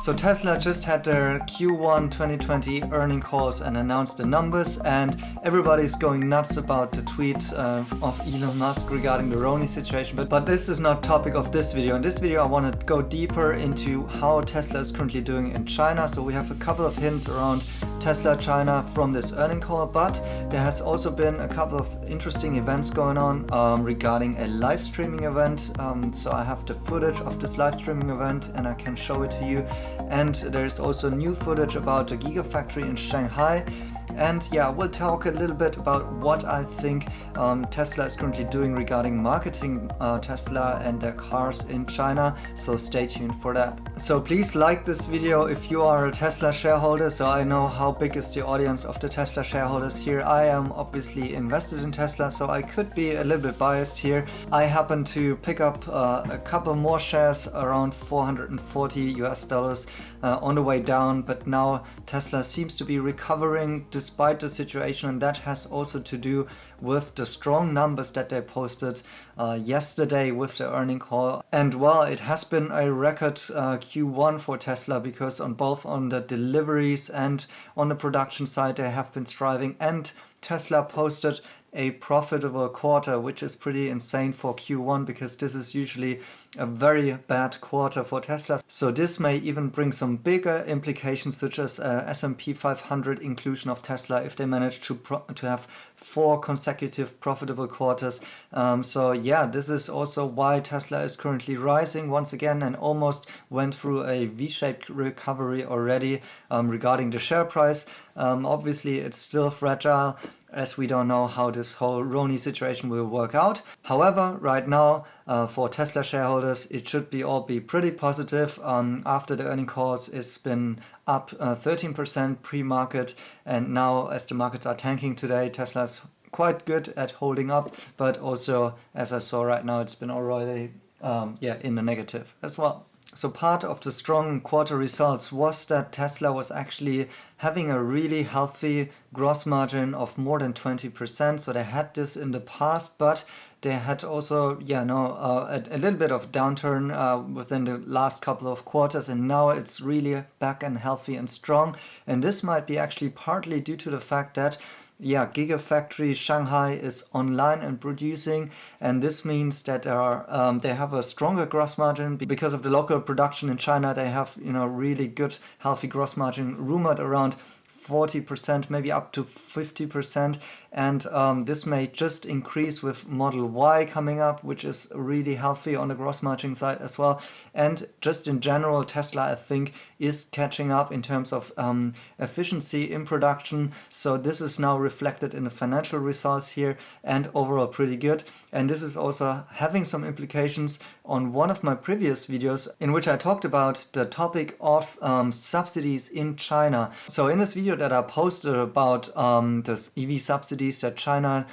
So Tesla just had their Q1 2020 earning calls and announced the numbers, and everybody's going nuts about the tweet of Elon Musk regarding the Roni situation. But this is not topic of this video. In this video I want to go deeper into how Tesla is currently doing in China. So we have a couple of hints around Tesla China from this earning call, but there has also been a couple of interesting events going on regarding a live streaming event. So I have the footage of this live streaming event and I can show it to you. And there's also new footage about the Gigafactory in Shanghai. And yeah, we'll talk a little bit about what I think Tesla is currently doing regarding marketing Tesla and their cars in China. So stay tuned for that. So please like this video if you are a Tesla shareholder. So I know how big is the audience of the Tesla shareholders here. I am obviously invested in Tesla, so I could be a little bit biased here. I happen to pick up a couple more shares around $440 on the way down, but now Tesla seems to be recovering despite the situation, and that has also to do with the strong numbers that they posted yesterday with the earning call. And well, it has been a record Q1 for Tesla, because on both on the deliveries and on the production side they have been striving, and Tesla posted a profitable quarter, which is pretty insane for Q1, because this is usually a very bad quarter for Tesla. So this may even bring some bigger implications, such as S&P 500 inclusion of Tesla, if they manage to have 4 consecutive profitable quarters. So yeah, this is also why Tesla is currently rising once again and almost went through a V-shaped recovery already regarding the share price. Obviously it's still fragile, as we don't know how this whole Roni situation will work out. However, right now, for Tesla shareholders, it should all be pretty positive. After the earning calls, it's been up 13% pre-market, and now as the markets are tanking today, Tesla's quite good at holding up, but also, as I saw right now, it's been already in the negative as well. So part of the strong quarter results was that Tesla was actually having a really healthy gross margin of more than 20%. So they had this in the past, but they had also, a little bit of downturn within the last couple of quarters, and now it's really back and healthy and strong. And this might be actually partly due to the fact that Gigafactory Shanghai is online and producing, and this means that they have a stronger gross margin because of the local production in China. They have really good healthy gross margin, rumored around 40%, maybe up to 50%, and this may just increase with Model Y coming up, which is really healthy on the gross margin side as well. And just in general, Tesla, I think, is catching up in terms of efficiency in production. So this is now reflected in the financial results here, and overall pretty good. And this is also having some implications on one of my previous videos in which I talked about the topic of subsidies in China. So in this video that I posted about this EV subsidies that China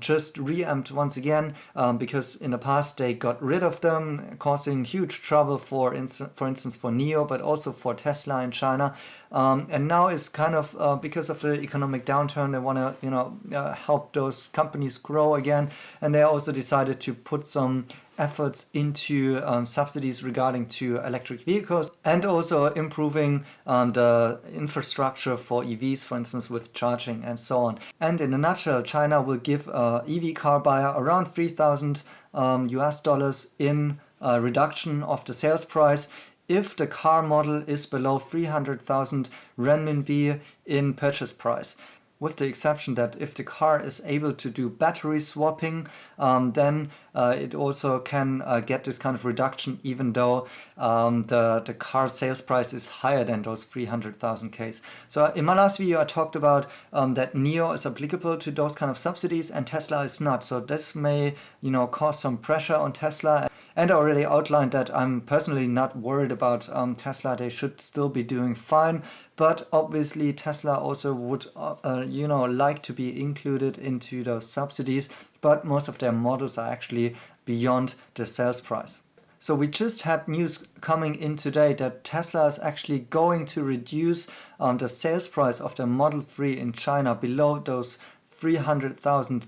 just reamped once again, because in the past they got rid of them, causing huge trouble for instance for NIO, but also for Tesla in China. And now it's kind of because of the economic downturn, they want to help those companies grow again, and they also decided to put some efforts into subsidies regarding to electric vehicles, and also improving the infrastructure for EVs, for instance, with charging and so on. And in a nutshell, China will give a EV car buyer around $3,000 in reduction of the sales price if the car model is below 300,000 renminbi in purchase price, with the exception that if the car is able to do battery swapping, then it also can get this kind of reduction, even though the car sales price is higher than those 300,000 Ks. So in my last video I talked about that NIO is applicable to those kind of subsidies and Tesla is not. So this may cause some pressure on Tesla. And I already outlined that I'm personally not worried about Tesla. They should still be doing fine. But obviously Tesla also would, like to be included into those subsidies. But most of their models are actually beyond the sales price. So we just had news coming in today that Tesla is actually going to reduce the sales price of the Model 3 in China below those 300,000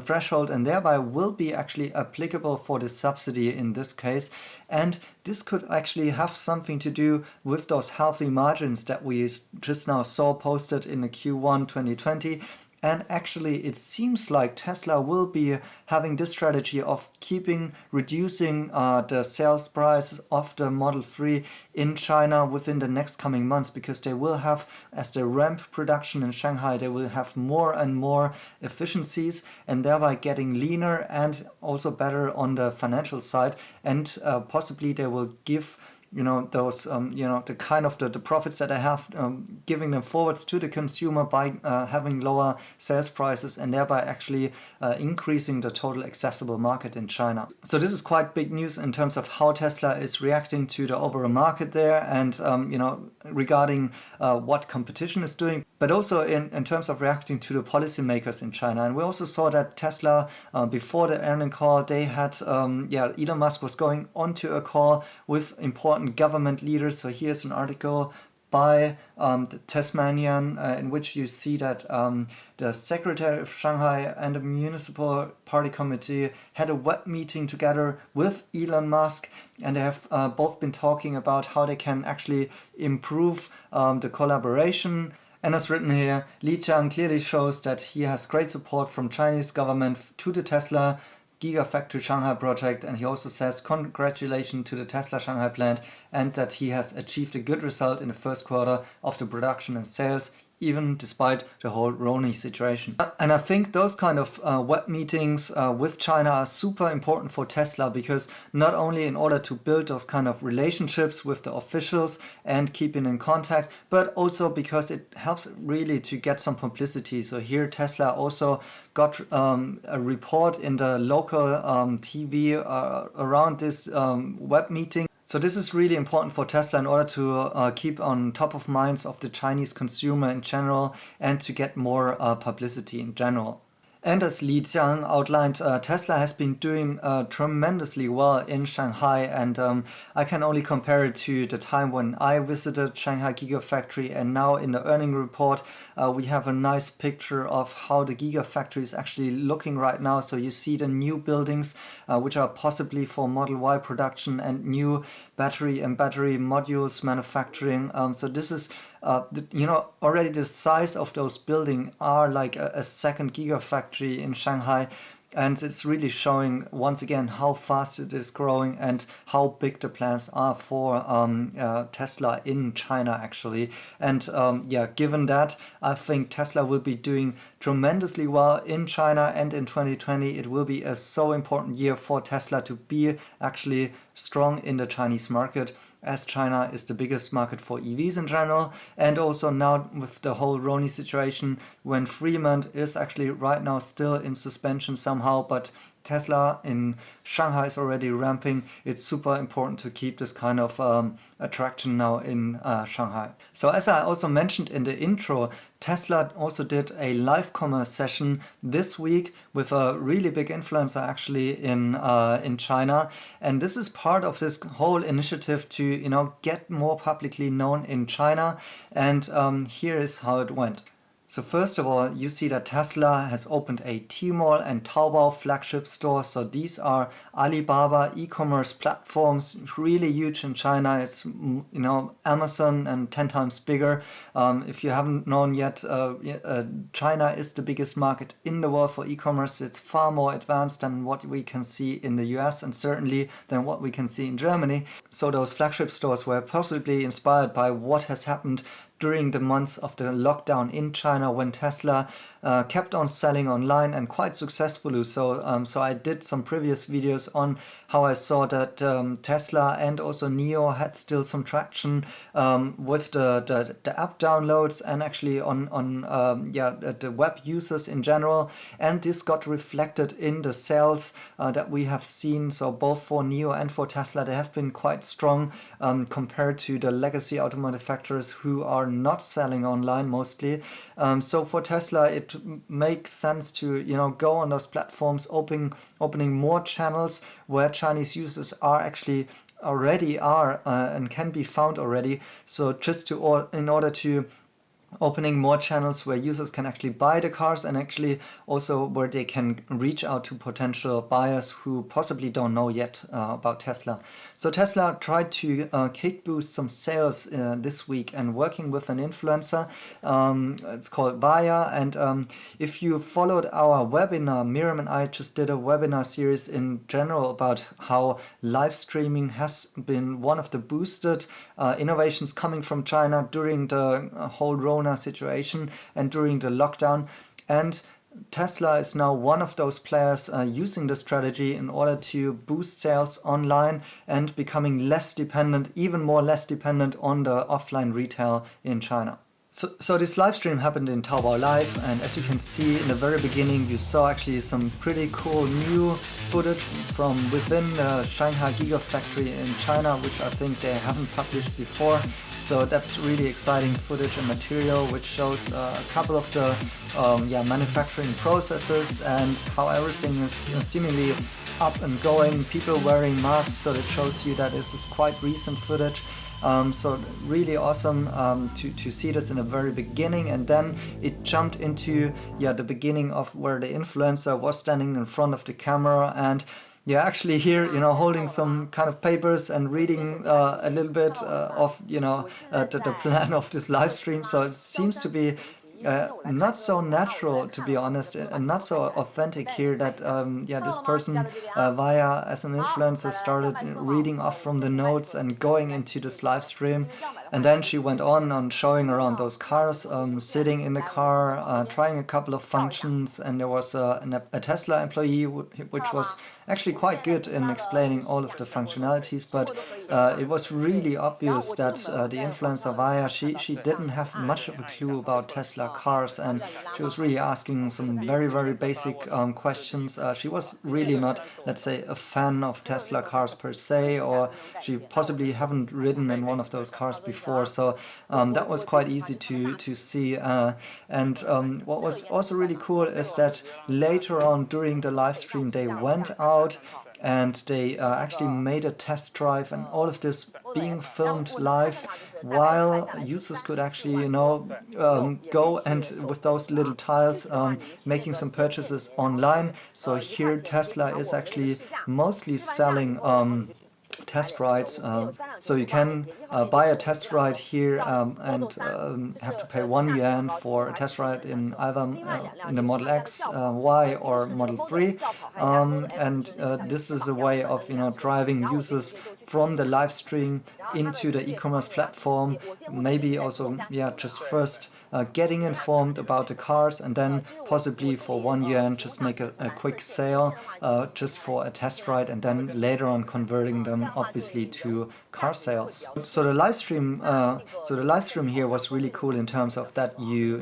threshold, and thereby will be actually applicable for the subsidy in this case. And this could actually have something to do with those healthy margins that we just now saw posted in the Q1 2020. And actually, it seems like Tesla will be having this strategy of reducing the sales price of the Model 3 in China within the next coming months, because they will have, as they ramp production in Shanghai, they will have more and more efficiencies and thereby getting leaner and also better on the financial side. And possibly they will give those, the kind of the profits that they have, giving them forwards to the consumer by having lower sales prices and thereby actually increasing the total accessible market in China. So this is quite big news in terms of how Tesla is reacting to the overall market there and, regarding what competition is doing, but also in terms of reacting to the policymakers in China. And we also saw that Tesla, before the earnings call, they had, Elon Musk was going onto a call with important government leaders. So here's an article by the Tasmanian in which you see that the Secretary of Shanghai and the Municipal Party Committee had a web meeting together with Elon Musk, and they have both been talking about how they can actually improve the collaboration. And as written here, Li Qiang clearly shows that he has great support from Chinese government to the Tesla Gigafactory Shanghai project, and he also says congratulations to the Tesla Shanghai plant and that he has achieved a good result in the first quarter of the production and sales, even despite the whole Roni situation. And I think those kind of web meetings with China are super important for Tesla, because not only in order to build those kind of relationships with the officials and keeping in contact, but also because it helps really to get some publicity. So here Tesla also got a report in the local TV around this web meeting. So this is really important for Tesla in order to keep on top of minds of the Chinese consumer in general and to get more publicity in general. And as Li Qiang outlined, Tesla has been doing tremendously well in Shanghai, and I can only compare it to the time when I visited Shanghai Gigafactory, and now in the earning report we have a nice picture of how the Gigafactory is actually looking right now. So you see the new buildings which are possibly for Model Y production and new battery and battery modules manufacturing. So this is already the size of those buildings are like a second Gigafactory in Shanghai. And it's really showing once again how fast it is growing and how big the plans are for Tesla in China actually. And given that, I think Tesla will be doing tremendously well in China, and in 2020 it will be a so important year for Tesla to be actually strong in the Chinese market, as China is the biggest market for EVs in general. And also now with the whole Roni situation, when Fremont is actually right now still in suspension somehow, but Tesla in Shanghai is already ramping, it's super important to keep this kind of attraction now in Shanghai. So as I also mentioned in the intro, Tesla also did a live commerce session this week with a really big influencer actually in China. And this is part of this whole initiative to get more publicly known in China. And here is how it went. So first of all, you see that Tesla has opened a Tmall and Taobao flagship store. So these are Alibaba e-commerce platforms, really huge in China. It's Amazon and 10 times bigger. If you haven't known yet, China is the biggest market in the world for e-commerce. It's far more advanced than what we can see in the US and certainly than what we can see in Germany. So those flagship stores were possibly inspired by what has happened during the months of the lockdown in China, when Tesla kept on selling online and quite successfully. So I did some previous videos on how I saw that Tesla and also NIO had still some traction with the app downloads and actually on the web users in general. And this got reflected in the sales that we have seen. So both for NIO and for Tesla, they have been quite strong compared to the legacy automotive manufacturers who are not selling online mostly. So for Tesla, it makes sense to go on those platforms, opening more channels where Chinese users are actually already and can be found already. So just in order to opening more channels where users can actually buy the cars, and actually also where they can reach out to potential buyers who possibly don't know yet about Tesla. So Tesla tried to kick boost some sales this week and working with an influencer. It's called Vaya, and if you followed our webinar, Miriam and I just did a webinar series in general about how live streaming has been one of the boosted innovations coming from China during the whole Rona situation and during the lockdown. And Tesla is now one of those players using the strategy in order to boost sales online and becoming less dependent, even more less dependent on the offline retail in China. So this live stream happened in Taobao Live, and as you can see in the very beginning, you saw actually some pretty cool new footage from within the Shanghai Gigafactory in China, which I think they haven't published before. So that's really exciting footage and material, which shows a couple of the manufacturing processes and how everything is seemingly up and going, people wearing masks, so that shows you that this is quite recent footage. So really awesome to see this in the very beginning, and then it jumped into the beginning of where the influencer was standing in front of the camera, and actually here, holding some kind of papers and reading a little bit of, the plan of this live stream. So it seems to be not so natural, to be honest, and not so authentic here that this person Vaya as an influencer started reading off from the notes and going into this live stream, and then she went on showing around those cars, sitting in the car, trying a couple of functions, and there was a Tesla employee which was actually quite good in explaining all of the functionalities, but it was really obvious that the influencer Vaya, she didn't have much of a clue about Tesla cars, and she was really asking some very, very basic questions. She was really not, let's say, a fan of Tesla cars per se, or she possibly haven't ridden in one of those cars before, so that was quite easy to see. And what was also really cool is that later on during the live stream they went out and they actually made a test drive, and all of this being filmed live while users could actually go and with those little tiles making some purchases online. So here Tesla is actually mostly selling test rides, so you can buy a test ride here and have to pay yuan for a test ride in either in the Model X, Y or Model 3, and this is a way of driving users from the live stream into the e-commerce platform, maybe also just first getting informed about the cars, and then possibly for yuan just make a quick sale just for a test ride, and then later on converting them obviously to car sales. So the live stream here was really cool in terms of that you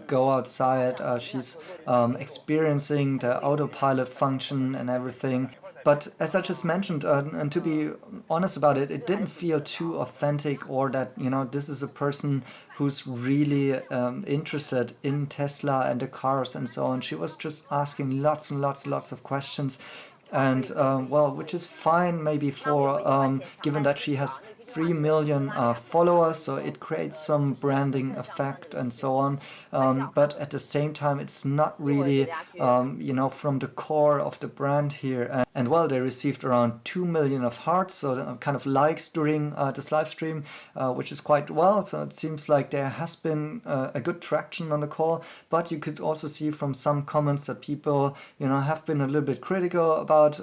go outside, she's experiencing the autopilot function and everything. But as I just mentioned, and to be honest about it, it didn't feel too authentic, or that this is a person who's really interested in Tesla and the cars and so on. She was just asking lots and lots of questions, and which is fine maybe for given that she has 3 million followers, so it creates some branding effect and so on, but at the same time it's not really from the core of the brand here. And they received around 2 million of hearts, so kind of likes during this live stream, which is quite well. So it seems like there has been a good traction on the call, but you could also see from some comments that people have been a little bit critical about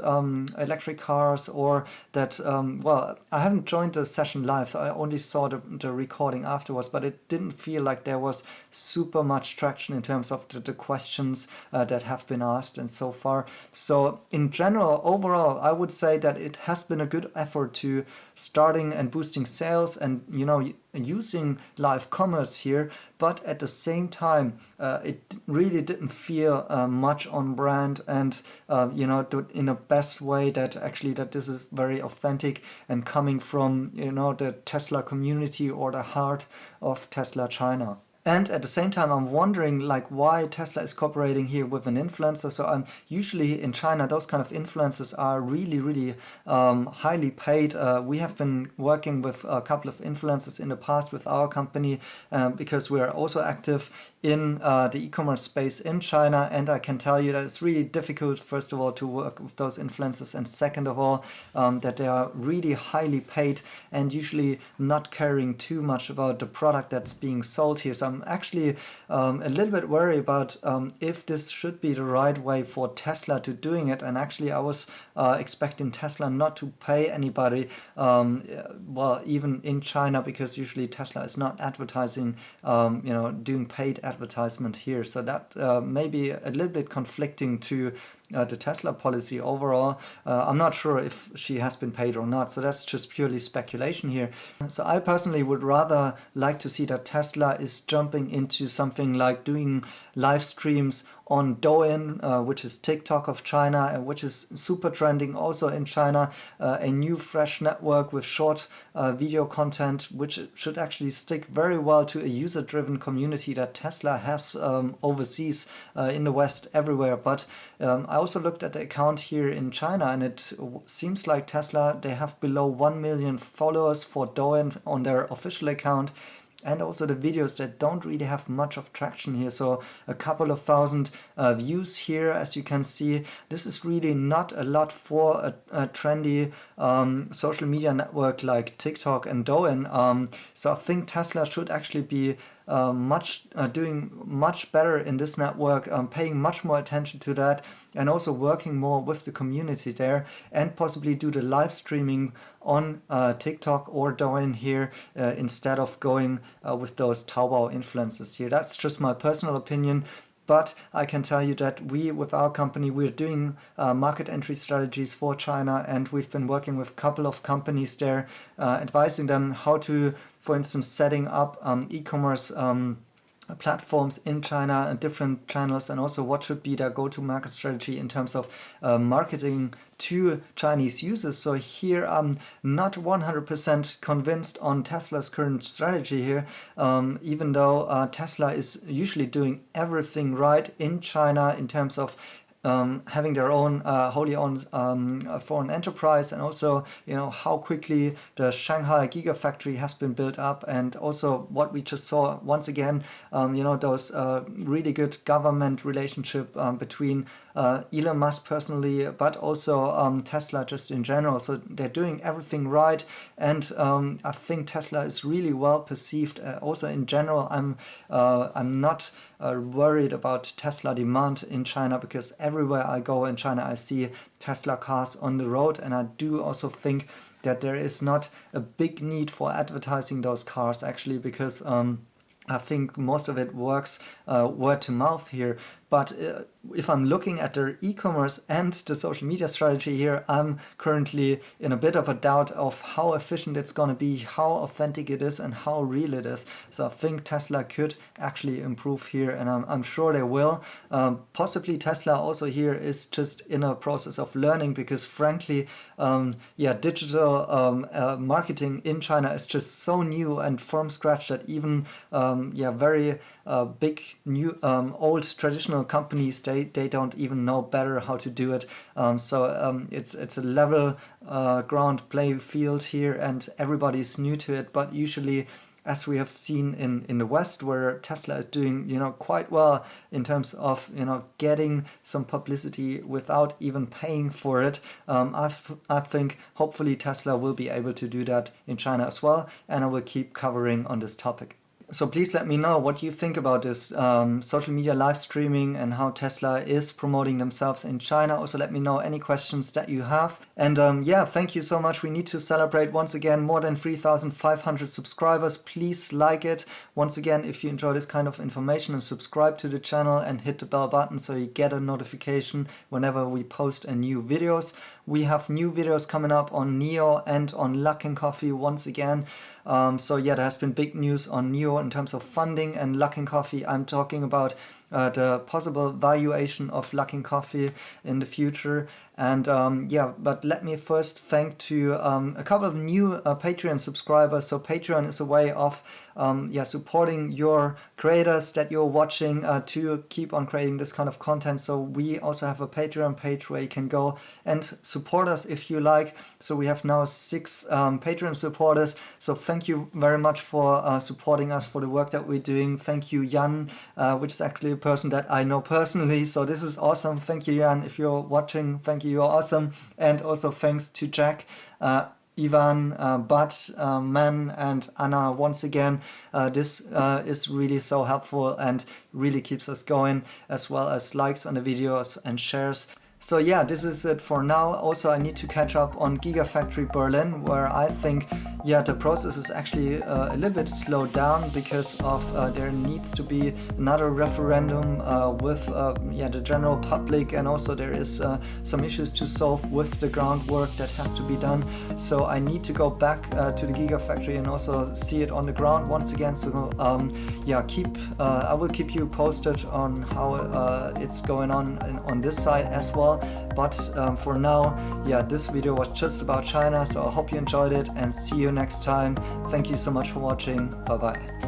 electric cars, or that I haven't joined the session live, so I only saw the recording afterwards, but it didn't feel like there was super much traction in terms of the questions that have been asked and so far. So in general, overall, I would say that it has been a good effort to starting and boosting sales and using live commerce here, but at the same time it really didn't feel much on brand, and in a best way that actually that this is very authentic and coming from the Tesla community or the heart of Tesla China. And at the same time, I'm wondering like why Tesla is cooperating here with an influencer. So usually in China, those kind of influencers are really highly paid. We have been working with a couple of influencers in the past with our company because we're also active in the e-commerce space in China, and I can tell you that it's really difficult, first of all, to work with those influencers, and second of all, that they are really highly paid and usually not caring too much about the product that's being sold here. So I'm actually a little bit worried about if this should be the right way for Tesla to doing it. And actually I was expecting Tesla not to pay anybody, well, even in China, because usually Tesla is not advertising, doing paid advertisement here. So that may be a little bit conflicting to the Tesla policy overall. I'm not sure if she has been paid or not, so that's just purely speculation here. So I personally would rather like to see that Tesla is jumping into something like doing live streams on Douyin, which is TikTok of China, and which is super trending also in China, a new fresh network with short video content, which should actually stick very well to a user-driven community that Tesla has overseas in the West everywhere. But I also looked at the account here in China, and it seems like Tesla, they have below 1 million followers for Douyin on their official account. And also the videos that don't really have much of traction here. So a couple of thousand views here, as you can see. This is really not a lot for a trendy social media network like TikTok and Douyin. So I think Tesla should actually be doing much better in this network, paying much more attention to that, and also working more with the community there, and possibly do the live streaming on TikTok or Douyin here instead of going with those Taobao influencers here. That's just my personal opinion. But I can tell you that we, with our company, we're doing market entry strategies for China, and we've been working with a couple of companies there, advising them how to, for instance, setting up e-commerce platforms in China and different channels, and also what should be their go-to-market strategy in terms of marketing to Chinese users. So here I'm not 100% convinced on Tesla's current strategy here, even though Tesla is usually doing everything right in China in terms of having their own wholly owned foreign enterprise, and also how quickly the Shanghai Gigafactory has been built up, and also what we just saw once again, those really good government relationship between Elon Musk personally, but also Tesla just in general. So they're doing everything right, and I think Tesla is really well perceived. Also in general, I'm not worried about Tesla demand in China, because everywhere I go in China I see Tesla cars on the road, and I do also think that there is not a big need for advertising those cars actually, because I think most of it works word to mouth here. But if I'm looking at their e-commerce and the social media strategy here, I'm currently in a bit of a doubt of how efficient it's going to be, how authentic it is, and how real it is. So I think Tesla could actually improve here, and I'm sure they will. Possibly Tesla also here is just in a process of learning, because frankly, digital marketing in China is just so new and from scratch that even very big new old traditional companies, they don't even know better how to do it. It's a level ground play field here, and everybody's new to it. But usually, as we have seen in the West, where Tesla is doing quite well in terms of getting some publicity without even paying for it, I think hopefully Tesla will be able to do that in China as well, and I will keep covering on this topic. So please let me know what you think about this social media live streaming and how Tesla is promoting themselves in China. Also let me know any questions that you have. And thank you so much. We need to celebrate once again more than 3,500 subscribers. Please like it. Once again, if you enjoy this kind of information, and subscribe to the channel and hit the bell button so you get a notification whenever we post a new videos. We have new videos coming up on NIO and on Luckin Coffee once again. There has been big news on NIO in terms of funding, and Luckin Coffee, I'm talking about the possible valuation of Luckin Coffee in the future. And yeah, but let me first thank to a couple of new Patreon subscribers. So Patreon is a way of supporting your creators that you're watching to keep on creating this kind of content. So we also have a Patreon page where you can go and support us if you like. So we have now 6 Patreon supporters. So thank you very much for supporting us for the work that we're doing. Thank you, Jan, which is actually a person that I know personally. So this is awesome. Thank you, Jan. If you're watching, thank you. You're awesome. And also thanks to Jack, Ivan, Bud, Man, and Anna once again. This is really so helpful and really keeps us going, as well as likes on the videos and shares. So yeah, this is it for now. Also, I need to catch up on Gigafactory Berlin, where I think, yeah, the process is actually a little bit slowed down because of there needs to be another referendum with the general public, and also there is some issues to solve with the groundwork that has to be done. So I need to go back to the Gigafactory and also see it on the ground once again. So I will keep you posted on how it's going on this side as well. But for now, yeah, this video was just about China, so I hope you enjoyed it and see you next time. Thank you so much for watching. Bye bye.